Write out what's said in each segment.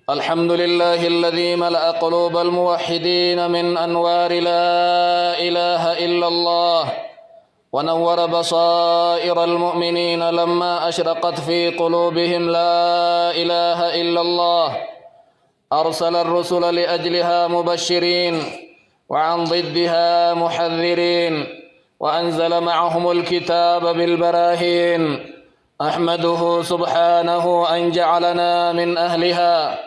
الحمد لله الذي ملأ قلوب الموحدين من أنوار لا إله إلا الله، ونور بصائر المؤمنين لما أشرقت في قلوبهم لا إله إلا الله. أرسل الرسل لأجلها مبشرين وعن ضدها محذرين، وأنزل معهم الكتاب بالبراهين. أحمده سبحانه أن جعلنا من أهلها،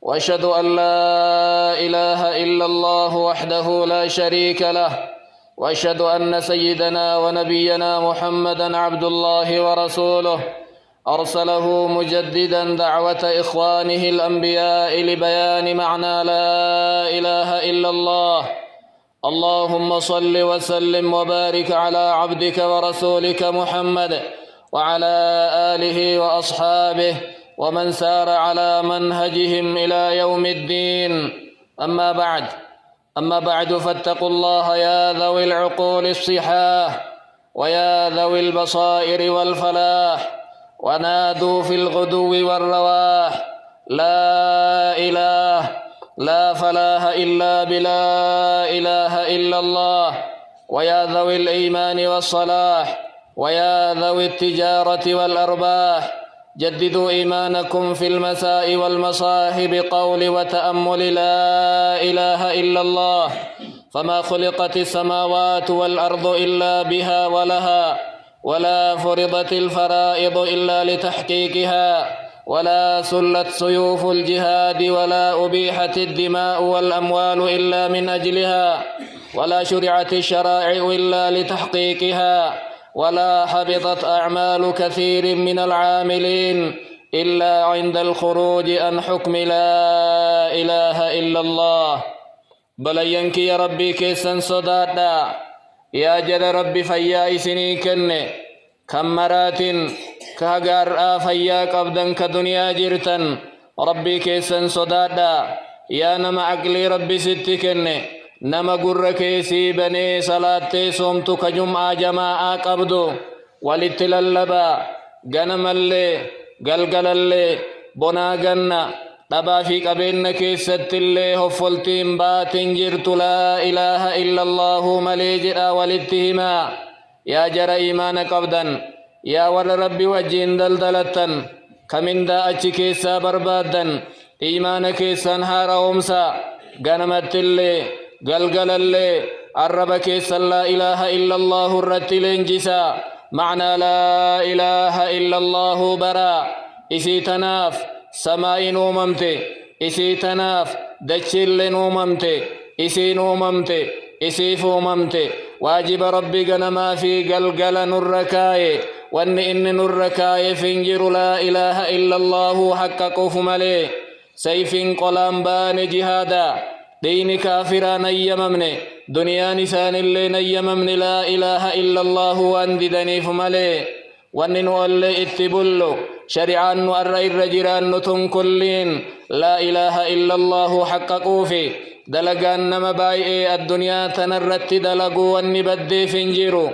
وأشهد أن لا إله إلا الله وحده لا شريك له، وأشهد أن سيدنا ونبينا محمدًا عبد الله ورسوله، أرسله مجددًا دعوة إخوانه الأنبياء لبيان معنى لا إله إلا الله. اللهم صل وسلم وبارك على عبدك ورسولك محمد وعلى آله وأصحابه ومن سار على منهجهم إلى يوم الدين. أما بعد فاتقوا الله يا ذوي العقول الصحاح ويا ذوي البصائر والفلاح، ونادوا في الغدو والرواح: لا فلاح إلا بلا إله إلا الله. ويا ذوي الإيمان والصلاح ويا ذوي التجارة والأرباح، جددوا إيمانكم في المساء والمصاح بقول وتأمل لا إله إلا الله، فما خلقت السماوات والأرض إلا بها ولها، ولا فرضت الفرائض إلا لتحقيقها، ولا سلت سيوف الجهاد، ولا أبيحت الدماء والأموال إلا من أجلها، ولا شرعت الشرائع إلا لتحقيقها، ولا حبطت أعمال كثير من العاملين إلا عند الخروج عن حكم لا إله إلا الله. بلينك يا ربي كيسن صدادا، يا جد ربي فيا إسني كن كمرات كهجر فيا قبضا كدنيا جرتن. ربي كيسن صدادا، يا نما عقلي ربي ستكن، نما قر كيسي بني صلاة صومت كجمعة جماعة قبضو ولتللبا غنم اللي قلقل اللي بنا غنى دبا في قبين كيست اللي هفلتين باتن جرت لا إله إلا الله مليجرا ولتهما. يا جرى إيمان قبضا، يا ور ربي وجين دلدلتن كمن دا أچ كيسا بربادن، إيمان كيسان هارومسا غنمت اللي قلقل اللي عرب كيسا لا إله إلا الله الرتلين جسا. معنى لا إله إلا الله برا، إسي تناف سماء نوممت، إسي تناف دچل نوممت، إسي نوممت، إسي فوممت. واجب ربي قنما في قلقل نركاي، وان إن نركاي فنجر لا إله إلا الله حقق فملي. سيف قلام بان جهادا، دين كافرا نيممن، دنيا نسان اللي نيممن لا إله إلا الله وانددني فملي. وان نولي اتبلو شرعان وأرى الرجران نتن كلين لا إله إلا الله حققوا في دلقان نما بايئ الدنيا تنرت دلقوا والنبدي فنجروا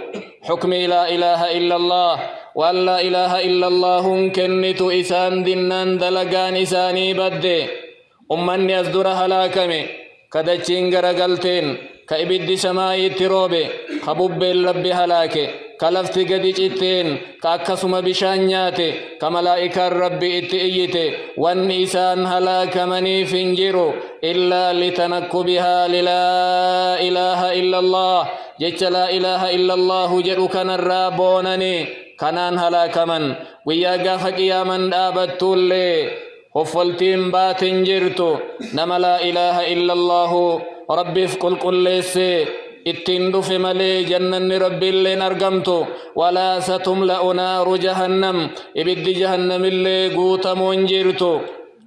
حكمي لا إله إلا الله. وأن لا إله إلا الله كنت إسان دنان دلقان إساني بدي. أمن يصدر هلاكمي كدچين غرقلتين كإبد سماي تروبي خبوب اللب هلاكي كلفت قد جتين كأكسم بشانياتي كملائكة الرب اتئيتي. والنسان هلاك مني فنجروا إلا لتنكبها للا إله إلا الله. جيش لا إله إلا الله جرو كان الرابونني كنان هلاك من وياقا فقياما دابتو اللي هفلتين باتن جرتو. نما لا إله إلا الله ربي في كل ليسي اتندو في ملي جنن ربي اللي نرقمتو. ولا ستملأ نار جهنم ابد جهنم اللي قوت منجرتو.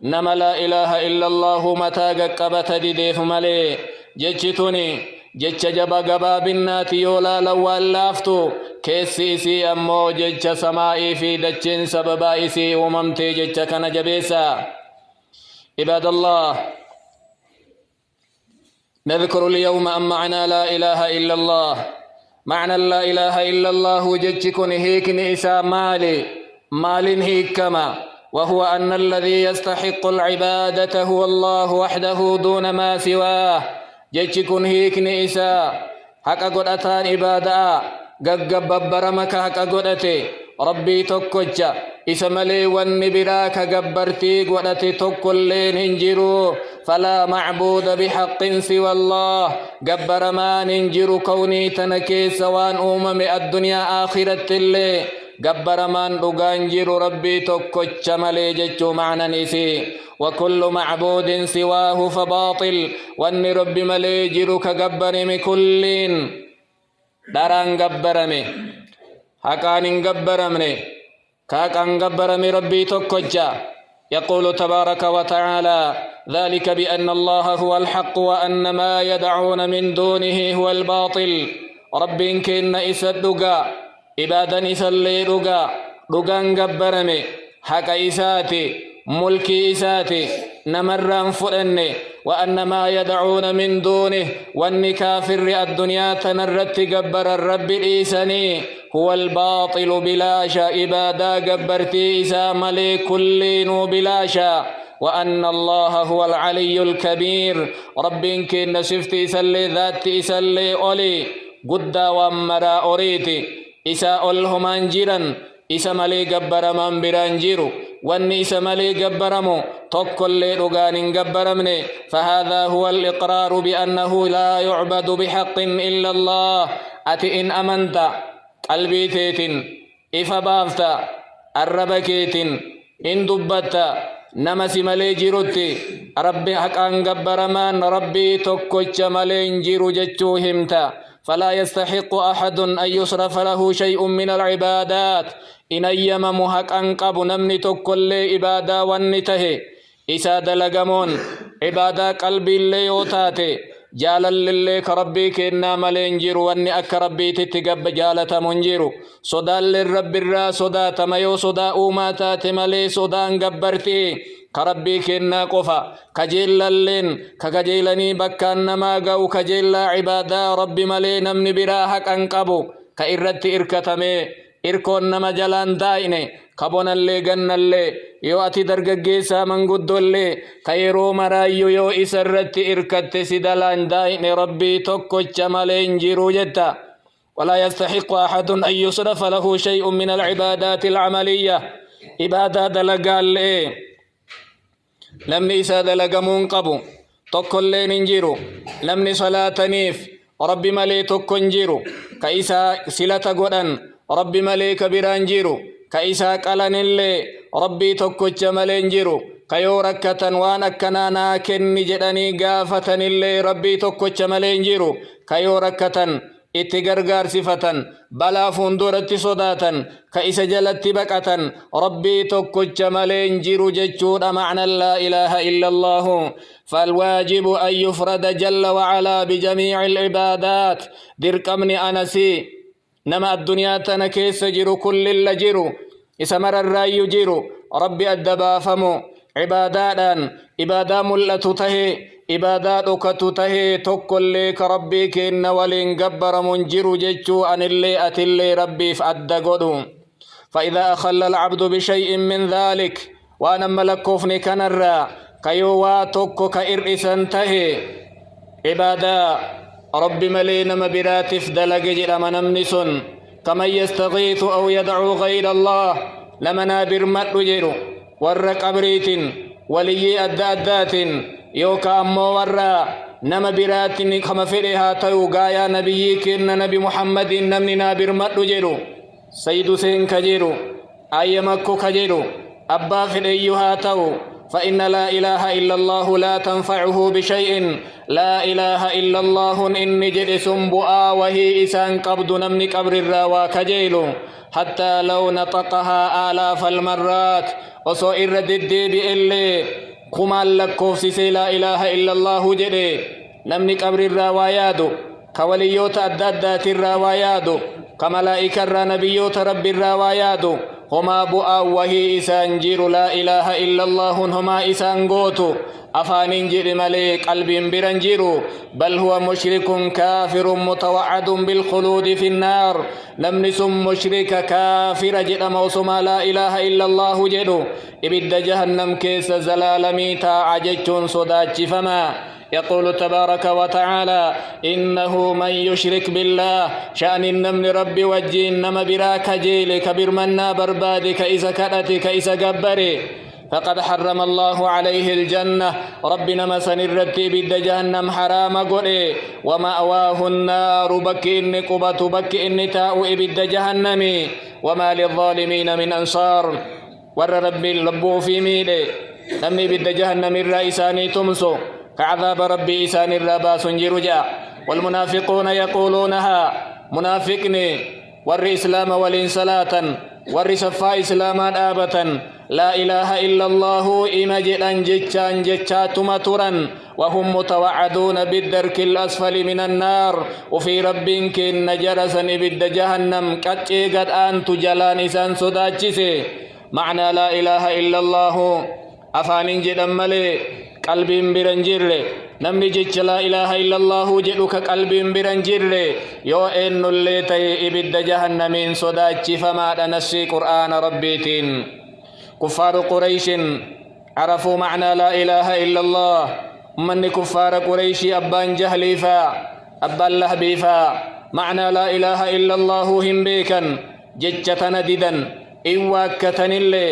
نما لا إله إلا الله متى قبت ديف ملي جتشتوني جتش جبا قبا بالنات يولا لوال لافتو كيسيسي أمو جتش سمائي في دتشن سببائسي وممتي جتش كان جبيسا. عباد الله، نذكر اليوم أن معنى لا إله إلا الله. معنى لا إله إلا الله جتشكن هيك نئسا مال هيك كما وهو أن الذي يستحق العبادة هو الله وحده دون ما سواه جيشكن هيك نئسا حق قدتان عبادة قببرمك حق قدتي ربي تكوجا إسمالي والنبراك قبرتي قدتي تكولين هنجرو فلا معبود بحق سوى الله قبر ما ننجر كوني تنكي سوان الدنيا آخرة اللي قبر من رغانجر ربي تكوچ ملي جچو معنى نسي وكل معبود سواه فباطل وان ربي ملي جرو كقبرمي كلين داران قبرمي حقان قبرمني كاكان قبرمي ربي تكوچ يقول تبارك وتعالى ذلك بأن الله هو الحق وأن ما يدعون من دونه هو الباطل ربي إنكن إسدقا إبادا إسالي رقان قبرمي حق إساتي ملكي إساتي نمران فرني وأن ما يدعون من دونه والنكافر الدنيا تنرت قبر الرب الإيساني هو الباطل بلاشا إبادا قبرتي إسا ملي كلين بلاشا وأن الله هو العلي الكبير رب إنكن نسفتي إسالي ذات إسالي أولي قدا ومرا أريتي إسا ألهمان جيران إسا ملي قبر من برانجيرو واني إسا ملي قبرمو تقل لرغان قبرمني فهذا هو الإقرار بأنه لا يعبد بحق إلا الله أتي إن أمنت قلبي تيتن إفا بافتا الربكيتن إن دبتا نمسي ملي جيروتي ربي حقان قبرمان ربي تقوش ملي جيرو جتشو همتا فلا يستحق أحد أن يصرف له شيء من العبادات إن أيما محق أنقب نمني تقل إبادة والنته إساد لقمون عبادة قلبي اللي يوتاتي جالل اللي كربي كإنا ملينجير واني أك ربي تتقب جالة منجير صدا للرب الرا صدا تميو صدا أوماتات ملي صدا انقبرتي كربي كإنا قفا كجيل اللين كجيلني بكان نما قو كجيل عبادة ربي ملي نمني براحك انقبو كإرت إركتمي إركون نما جلان دايني كبونا اللي قنا اللي يو أتي درققيسا من قدو اللي كيرو مرايو يو إسرت إركت سدلان دايني ربي توكو جمالين جيرو جتا ولا يستحق أحد أن يصرف له شيء من العبادات العملية عبادة دلقال لي لم إسا دلقمون قبو توكو اللي ننجيرو لم صلاة نيف ربي ملي توكو نجيرو كإسا سلة قدن ربي ملي كبيران جيرو كإسا قلن اللي ربي توكوچ ملين جيرو كيو ركتن وانا كنانا كن جدني قافتن اللي ربي توكوچ ملين جيرو كيو ركتن اتغرغار صفتن بلا فندورت صداتن كإسا جلت بكتن ربي توكوچ ملين جيرو جچود معنى لا إله إلا الله فالواجب أن يفرد جل وعلا بجميع العبادات دركمني أنسي نما الدنيا تنكيس جيرو كل اللي جيرو إسمر الرأي جيرو ربي الدبا فمو عبادان إبادا ملتو تهي إبادات أكتو تهي تقل لك ربي كإن ولين قبر منجيرو جيشو أن اللي أتلي ربي فأدى قدو فإذا أخل العبد بشيء من ذلك وأنا ملكوفني كنرى كيوا تقو كإرئسا تهي عبادا ربي ملينا مبراتف دلق جرم نمنسن كمن يستغيث أو يدعو غير الله لمنا برمت جيرو ور قبريت ولي أدات يوكا أمو ور نما براتني كما فرها تيو غايا نبيك إن نبي محمد نمنا برمت جيرو سيد سين كجيرو أي مكو كجيرو أبا فريها تيو فإن لا إله إلا الله لا تنفعه بشيء لا إله إلا الله إن جرس بؤا وهي إسان قبض نمني قبر الراوى كجيل حتى لو نطقها آلاف المرات وصئر الدي بإلي كمال لكوفسي لا إله إلا الله جري نمني قبر الراويات كوليوت أدادات الراويات كملائكة النبيوت رب الراويات هما بؤا وهي إسان جير لا إله إلا الله هما إسان قوتو أفان جير ملي قلب برنجير بل هو مشرك كافر متوعد بالخلود في النار نمنس مشرك كافر جد موسما لا إله إلا الله جدو إبد جهنم كيس زلالمي عجج صداج فما يقول تبارك وتعالى إنه من يشرك بالله شأن النمل رب وجين نم براك جيلك برمنا بربادك إذا كأتك إذا قبري فقد حرم الله عليه الجنة ربنا مسن الرتي بد جهنم حرام قري ومأواه النار بك إني قبة بك إني تاء بد جهنم وما للظالمين من أنصار ور ربي لبو في ميلي نمي بد جهنم الرئيساني تمسو كعذاب ربي إسان الرباس جرجا والمنافقون يقولونها منافقني ور إسلام والإنسلاة ور صفا إسلاما آبة لا إله إلا الله إمجدا جتشان جتشات مترا وهم متوعدون بالدرك الأسفل من النار وفي ربك نجرسا بد جهنم كتشي قد أنت جلان إسان صداتشسي معنى لا إله إلا الله أفان جدا ملي قلب برنجر نمني جيتش لا إله إلا الله جدك قلب برنجر يو إن اللي تي إبد جهنم صداتش فما نسي قرآن ربيتين كفار قريش عرفوا معنى لا إله إلا الله من كفار قريش أبان جهلي أبان لهبي معنى لا إله إلا الله هم بيكا ججتنا ديدا إواكتن اللي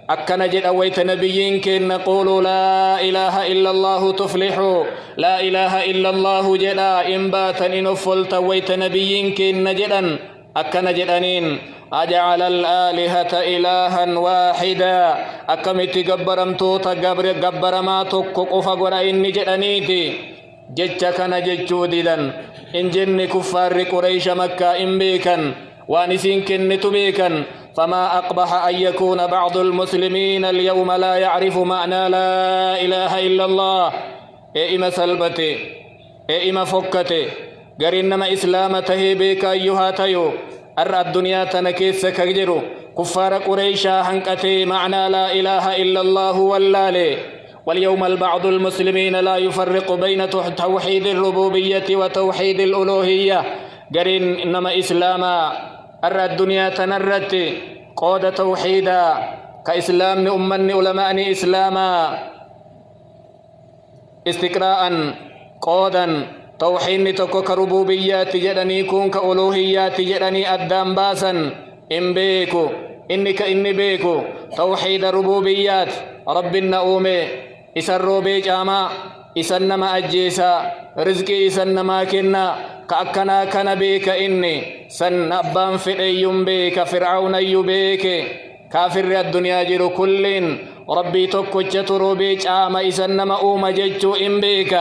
أكن جد أويت نبيين كن نقول لا إله إلا الله تفلحوا لا إله إلا الله جدا إن باتن نفلت أويت نبيين كن نجدا أكن جدانين أجعل الآلهة إلها واحدا أكمت جبرمتو تجبر ما تكوك فقر إني جدانيتي جتك نججو ديدا إن جن كفار قريش مكة إن بيكا وانسين كن تبيكا فما أقبح أن يكون بعض المسلمين اليوم لا يعرف معنى لا إله إلا الله إما سلبتي إما فكتي قرنما إسلامته بك أيها تيو أرى الدنيا تنكيس كجرو كفار قريشا حنكتي معنى لا إله إلا الله واللالي واليوم البعض المسلمين لا يفرق بين توحيد الربوبية وتوحيد الألوهية قرن إنما إسلاما أرى الدنيا تنرت قود توحيدا كإسلام أمني علماء إسلاما استقراء قودا توحيد تكوك ربوبيات جدني كون كألوهيات جدني أدام باسا إن بيكو إنك إني بيكو توحيد ربوبيات رب النؤومي إسر بيج آما إسنما أجيسا رزقي إسنما كنا كأكنا كان بيك إني سن أبان فرعي بيك فرعون يبيك كافر الدنيا جر كل ربي تكوچ تروبيج آما إسنما أوم ججو إن بيك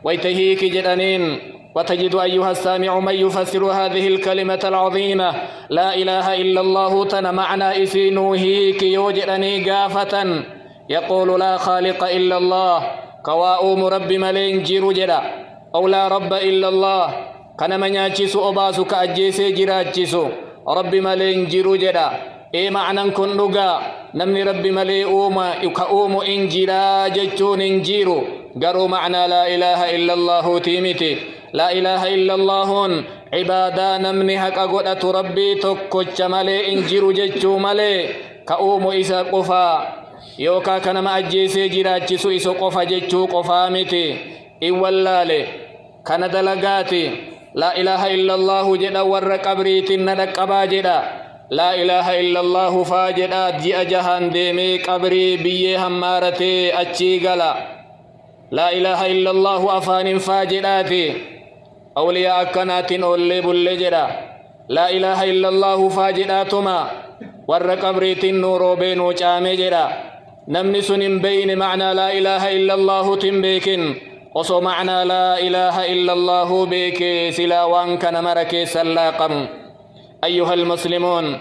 ويتهيك جدنين وتجد أيها السامع من يفسر هذه الكلمة العظيمة لا إله إلا الله تن معنى إسينوهيك يوجدني قافة يقول لا خالق إلا الله كواؤم رب ملين جير جدا أو لا رب إلا الله كان من يأتيسو أباسو كأجيسي جراجيسو رب ملين جير جدا إيه معنى كن لغا نمني رب ملي كأوم إن جراجتون إنجيرو قروا معنى لا إله إلا الله تيمتي لا إله إلا الله عبادا نمني حق قدت ربي تكوچ ملي إنجيرو جتشو ملي كأوم إسا قفا يوكا كان ما أجيسي جراجيسو إسو قفا جتشو قفا متي إيوالالي كان دلقاتي لا إله إلا الله جدا ور قبريت ندق باجدا لا إله إلا الله فاجدا جي أجهان ديمي قبري بيه همارتي أچي غلا لا إله إلا الله أفان فاجداتي أولياء كنات أولي بلجدا لا إله إلا الله فاجداتما ور قبريت النور بينو جامي جدا نمني سنين بين معنى لا إله إلا الله تنبيكن وصو معنى لا إله إلا الله بك سلاوان كان مرك سلاقم أيها المسلمون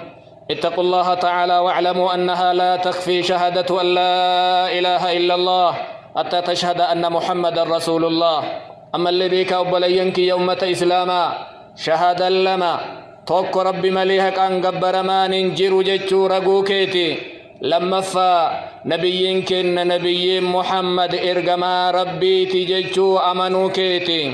اتقوا الله تعالى واعلموا أنها لا تخفي شهادة أن لا إله إلا الله حتى تشهد أن محمد رسول الله أما الذي كأبلينك يومة إسلاما شهادا لما توك ربي مليهك أن قبر ما ننجر جتشو رقوكيتي لما فا نبيين كن نبي محمد إرقما ربي تججو أمنوكيتي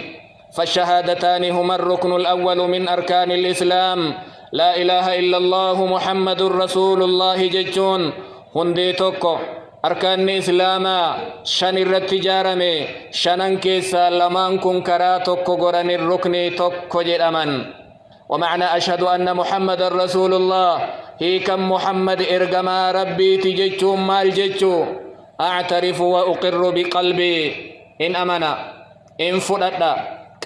فالشهادتان هما الركن الأول من أركان الإسلام لا إله إلا الله محمد رسول الله ججون هندي توكو أركان إسلاما شن الرتجارمي شنن كيسا لمن كن كرا توكو قرن الركن توكو جرمن ومعنى أشهد أن محمد رسول الله هي كم محمد إرقما ربي تججو مال ججو أعترف وأقر بقلبي إن أمنا إن فرد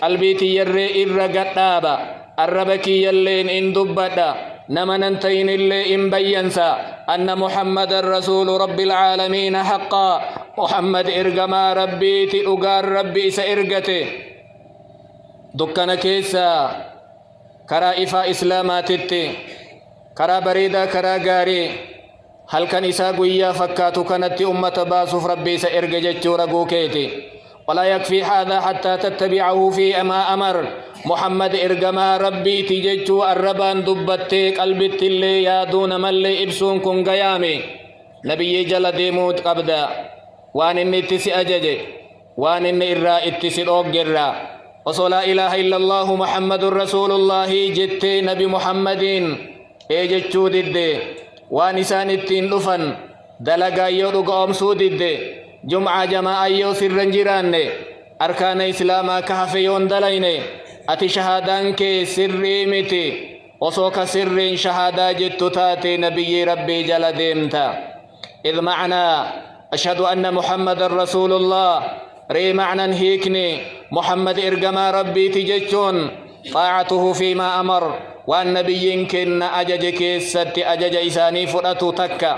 قلبي تيري إرقدابا الربكي يلين إن دبدا نمننتين اللي إن بينسا أن محمد رسول رب العالمين حقا محمد إرقما ربي تأقار ربي سإرقته دكنا كيسا كرا إفا إسلاماتي كرا بريدا كرا غاري هل كان إسا قويا فكاتو كانت أمة باسوف ربي سإرقجت رقوكيتي ولا يكفي هذا حتى تتبعه في ما أمر محمد إرقما ربي تججو الربان دبتي قلبت اللي يادون ملي إبسون كن قيامي نبي جل ديموت قبدا وان إني اتسي أجج وان إني إرى اتسي أوقر وصو لا إله إلا الله محمد رسول الله جت نبي محمدين إيججو دد وانسان التين لفن دلقا يورق أمسو دد جمعة جماعة يو سرن جيران أركان إسلاما كهفيون دلين أتي شهادان كي سري متي وصوك سرين شهادة جتو تاتي نبي ربي جل ديمتا إذ معنى أشهد أن محمد رسول الله ري معنى هيكني محمد إرقما ربي تججون طاعته فيما أمر والنبي كن أجج ست أجج إساني فرأتو تكا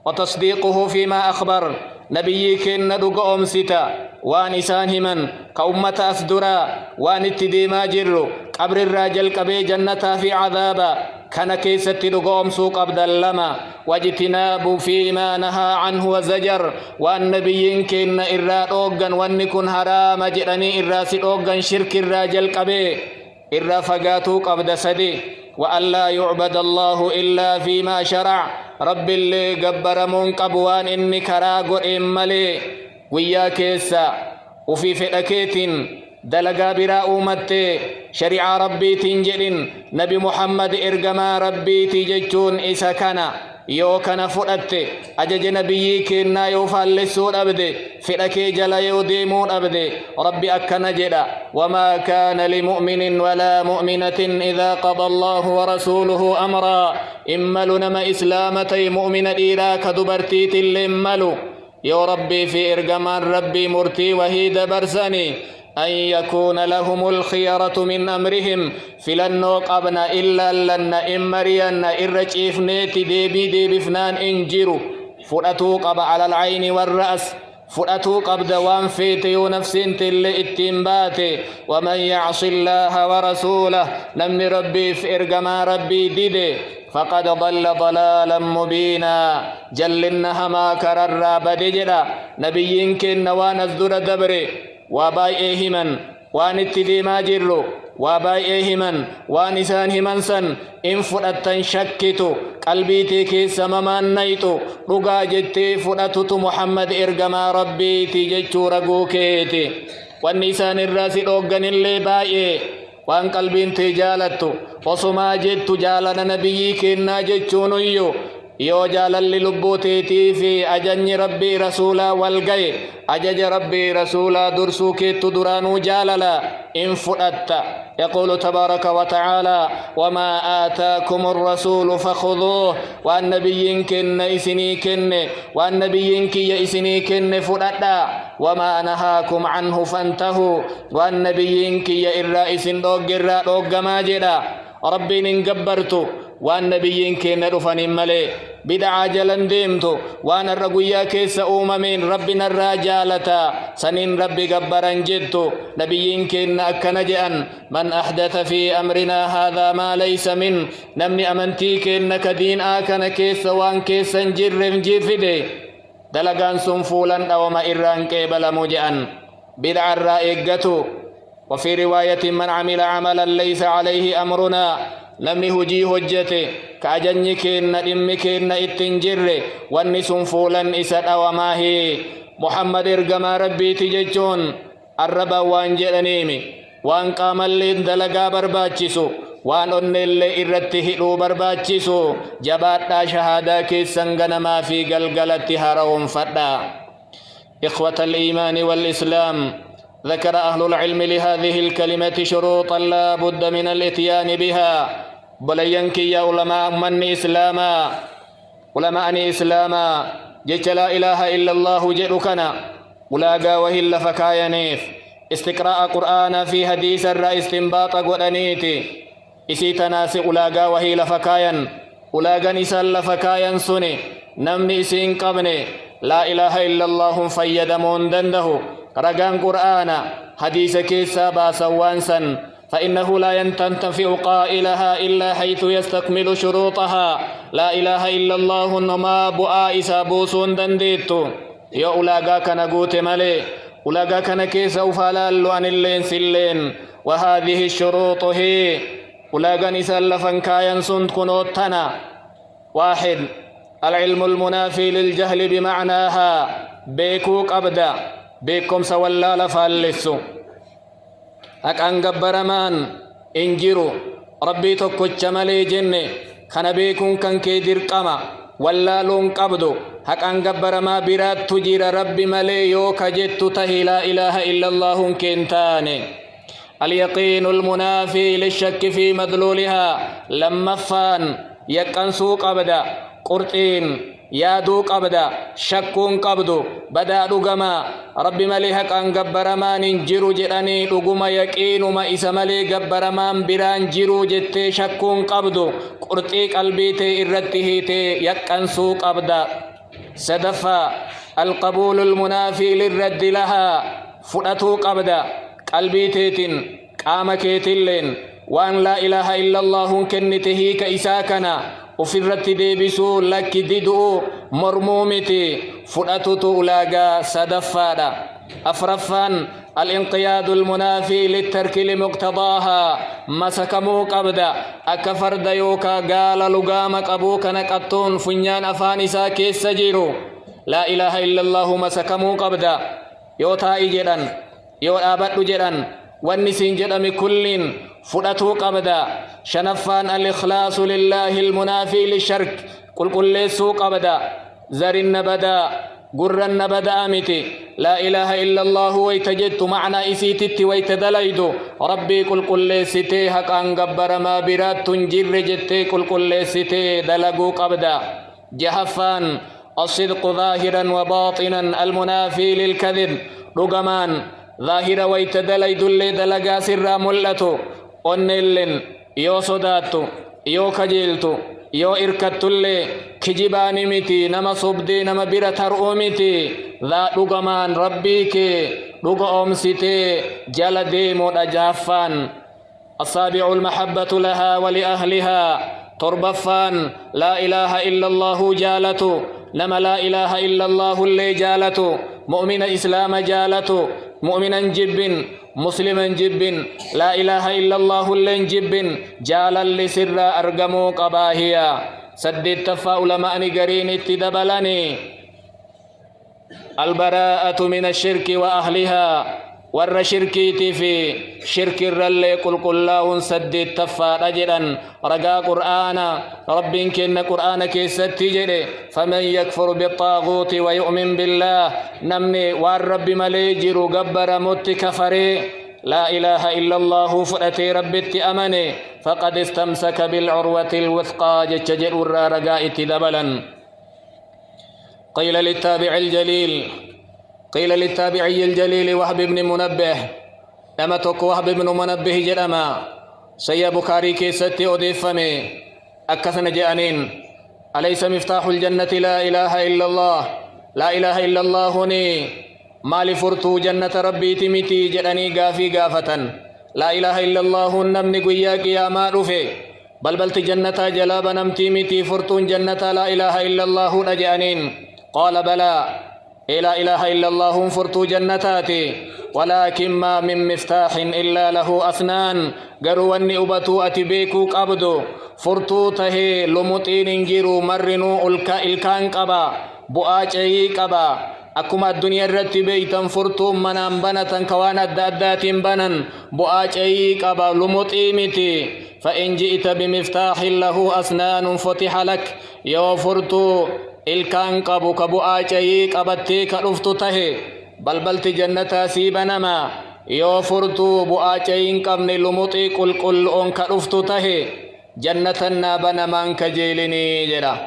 وتصديقه فيما أخبر نبي كن دقوم ستا وان إسان همن كأمة أسدرا وان اتديما جرو قبر الراجل كبي جنة في عذابا كان كيست دقوم سوق عبد اللما واجتناب فيما نهى عنه وزجر وان نبي كن إراد أوغن وان كن حرام جرني إراسي أوغن شرك الراجل كبي إرى فقاتو قبض سدي وألا يعبد الله إلا فيما شرع رب اللي قبر منقبوان إني كراغو إمالي ويا كيسا وفي فئكيت دلقا براء متي شريع ربي تنجل نبي محمد إرقما ربي تججون إسا كان يو كان فرأت أجج نبي كنا يفلسون أبدي فئكي جل يوديمون أبدي ربي أكنا جدا وما كان لمؤمن ولا مؤمنة إذا قضى الله ورسوله أمرا إملوا نما إسلامتي مؤمن إيراك دبرتيت اللي إملوا يا ربي في إرقمان ربي مرتي وهيد برسني أن يكون لهم الخيرة من أمرهم فلنوق أبنا إلا لن إمريان إرجيف نيتي ديبي فنان إنجروا فرأتوق أب على العين والرأس فرأتوق أب دوام فيتيو نفس تل اتنباتي ومن يعص الله ورسوله نمن ربي في إرقما ربي ديدي فقد ضل ضلالا مبينا جلنها ما كرر بدجلا نبي كن ونزدر دبري وباي همن وان اتديما جرو وباي همن وانسان همن سن إن فرأتن شكتو قلبي تيكي سممان نيتو رقا جتي فرأتو محمد إرقما ربي تيجتو رقوكيتي والنسان الراسي روغن اللي باي وان قلبين تجالتو وصما جتو جالنا نبي كنا جتشونو يو جالل لبوتيتي في أجن ربي رسولا والغي أجج ربي رسولا درسوك تدرانو جاللا إن فرأت يقول تبارك وتعالى وما آتاكم الرسول فخذوه والنبي كن إسني كن والنبي كي إسني كن فرأت وما نهاكم عنه فانتهوا والنبي كي إرائس دوغ ماجدا ربي ننقبرتو والنبي كن رفن ملي بدعا جلن ديمتو وانا الرقويا كيس أممين ربنا الرجالة سنين ربي قبران جدتو نبي كن أكنجأن من أحدث في أمرنا هذا ما ليس من نمني أمنتي كنك دين آكن كيس وان كيس جرم جيفدي دلقان سنفولا أو ما إران كيبل مجأن بدعا الرائقتو وفي رواية من عمل عملا ليس عليه أمرنا namni hujii hojjete ka ajajni keenna dhimmi keenna ittin jirre wanni sun fuulan isa dhawamaahi muhammad ergamaa rabbiiti jechuun arraba waan jedhaniimi waan qaamalleen dalagaa barbaachisu waan onnellee irratti hidhuu barbaachisu jabaadhaa shahaadaa keessan ganamaa fi galgalatti haara'oonfadhaa. إخوة الإيمان والإسلام، ذكر أهل العلم لهذه الكلمة شروطا لا بد من الإتيان بها. بلينك يا علماء من إسلاما، علماء إسلاما جيت لا إله إلا الله جئركنا ولاقا وهل فكاينيف استقراء قرآن في حديث الرئيس استنباط قرانيتي إسي تناسي ولاقا وهل فكاين ولاقا نسال فكاين سني نمني إسين قبني لا إله إلا الله فيدمون دنده رقان قرآن حديث كيسا باسوانسا فإنه لا ينتفع قائلها إلا حيث يستكمل شروطها. لا إله إلا الله نما بؤائسا بوسون دنديتو يا أولاغا كان قوت ملي أولاغا كان كيسا وفلال عن اللين سلين. وهذه الشروط هي أولاغا نسلفا كاين سند كنوتنا. واحد، العلم المنافي للجهل بمعناها، بيكوك أبدا بيكم سولا لفالسو أكان قبرمان إنجرو ربي تكوش مالي جنة كان بيكون كان كيدر قما ولا لون قبدو أكان قبرما برات تجير ربي مالي يوكا جت تهي لا إله إلا الله كنتاني. اليقين المنافي للشك في مدلولها، لما فان يكن سوق أبدا قرطين يادو قبدا شكون قبدو بدا دغما ربي ملي حقان غبرمان جيرو جداني دغما يقينو ما اسملي غبرمان بران جيرو جت شكون قبدو قرطي قلبيتي ارتهيتي يقن سو قبدا. صدفا القبول المنافي للرد لها، فدتو قبدا قلبيتين قامكيتلين وان لا اله الا الله كنته كإساكنا وفي الرتد بسو لك ددو مرمومتي فدتو أولاغا صدفادا. أفرفان الانقياد المنافي للترك لمقتضاها، مسكمو قبدا أكفر ديوكا قال لقامك أبوك نكتون فنيان أفانسا كيس سجيرو. لا إله إلا الله مسكمو قبدا يوتا إجران يو آبات جران والنسين جرم كلين فدتو قبدا. شنفان الإخلاص لله المنافي للشرك، قل ليسو قبدا زرن بدا قرن بدا أمتي. لا إله إلا الله ويتجدت معنى إسيتت ويتدليدو ربي قل ليستي حق أنقبر ما برات تنجر جتي قل ليستي دلقو قبدا. جهفان الصدق ظاهرا وباطنا المنافي للكذب، رقمان ظاهر ويتدليد اللي دلقا سر ملتو onnellen yoo sodaattu yoo kajeeltu yoo irkattullee kijibaani miti nama sobdee nama bira tar'uu miti. dhaa dhugamaan rabbii kee dhuga oomsitee jala deemuudha. jaaffaan السابع المحبة لها ولأهلها. تربفان لا إله إلا الله جالتو لما لا إله إلا الله اللي جالتو مؤمن إسلام جالتو مؤمنا جب مسلما جب لا إله إلا الله اللين جب جالا لسر أرقمو قباهيا. سدد تفاؤل مأني قرين اتدبلني. البراءة من الشرك وأهلها، ور شركيتي في شرك الرلي قل الله سدد تفا رجلا رقا قرآنا رب كن قرآن كيستي جري. فمن يكفر بالطاغوت ويؤمن بالله، نمني والرب مليجر قبر مت كفري. لا إله إلا الله فرأتي ربت أمني فقد استمسك بالعروة الوثقى جتجر الرقاء تدبلا. قيل للتابعي الجليل وهب بن منبه، لما تك وهب بن منبه جرما سيا بخاري كيستي أضيفمي أكثن جانين أليس مفتاح الجنة لا إله إلا الله؟ لا إله إلا الله ني مالي فرتو جنة ربي تمتي جراني غافي غافة. لا إله إلا الله نمني قياك يا ما رفي بلبلت جنة جلاب نمتي متي فرتون جنة لا إله إلا الله نجانين. قال بلى لا إله إلا الله فرتو جنتاتي ولكن ما من مفتاح إلا له أسنان قرواني أبتو أتبيكو قبدو فرتو تهي لمطين انجرو مرنو الكان قبا بؤاجي قبا أكما الدنيا الرتبيتا فرتو منام بنتا كوانا الدادات بنن بؤاجي قبا لمطيمتي فإن جئت بمفتاح له أسنان فتح لك يوفرتو الكان قبو كبؤاجي قبتي كرفتو تهي بلبلت جنة سيبنما يوفرتو بؤاجي قبن لمطي قل كرفتو تهي جنة نابنمان كجيلني جرا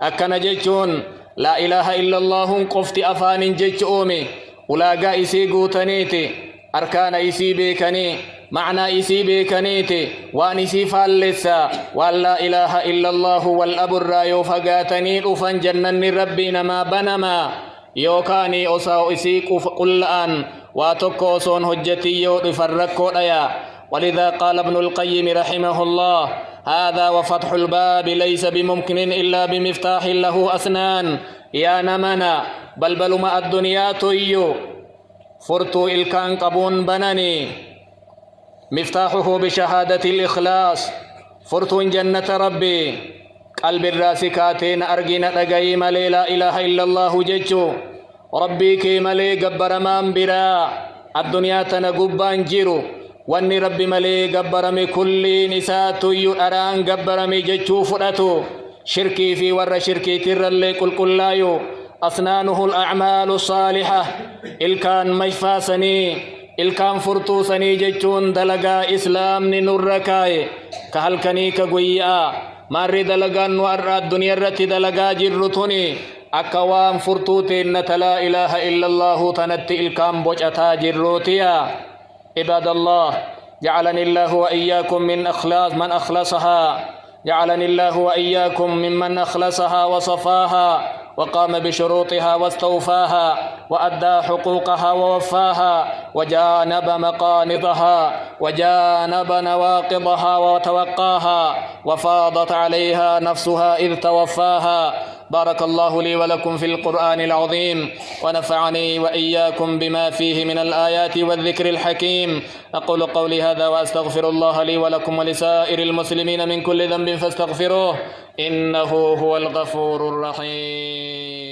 أكنا جيشون لا إله إلا الله قفت أفان جيشومي ولاقا إسي قوتنيتي أركان إسي بيكني معنى إسي بيكنيتي وان إسي فالسا وان لا إله إلا الله والأبر يوفقاتني أفن جنن ربي نما بنما يوكاني أساو إسي قل الآن واتكوسون هجتي يوفرقو ليا ولذا قال ابن القيم رحمه الله هذا وفتح الباب ليس بممكن إلا بمفتاح له أسنان يا نمنا بلبل ما الدنيا تيو فرتو الكان قبون بنني مفتاحه بشهادة الإخلاص فرتو جنة ربي قلب الراسكاتين أرجينا لقاي ملي لا إله إلا الله ججو ربي كي ملي قبر من برا الدنيا تنقبان جيرو واني ربي ملي قبرمي كل نساء يؤران قبرمي ججو فرأتو شركي في ور شركي ترلي كل لايو أسنانه الأعمال الصالحة الكان مجفاسني الكان فرطوسني ججون دلقا إسلام نوركاي كهلكني كقويا ماري دلقان وأرى الدنيا رتي دلقا جرتني أكوام فرطوتين لا إله إلا الله تنتي الكان بوجأتا جروتيا عباد الله جعلني الله وإياكم من من أخلصها جعلني الله وإياكم ممن أخلصها وصفاها وقام بشروطها واستوفاها وأدى حقوقها ووفاها وجانب مقانضها وجانب نواقضها وتوقاها وفاضت عليها نفسها إذ توفاها. بارك الله لي ولكم في القرآن العظيم ونفعني وإياكم بما فيه من الآيات والذكر الحكيم. أقول قولي هذا وأستغفر الله لي ولكم ولسائر المسلمين من كل ذنب فاستغفروه إنه هو الغفور الرحيم.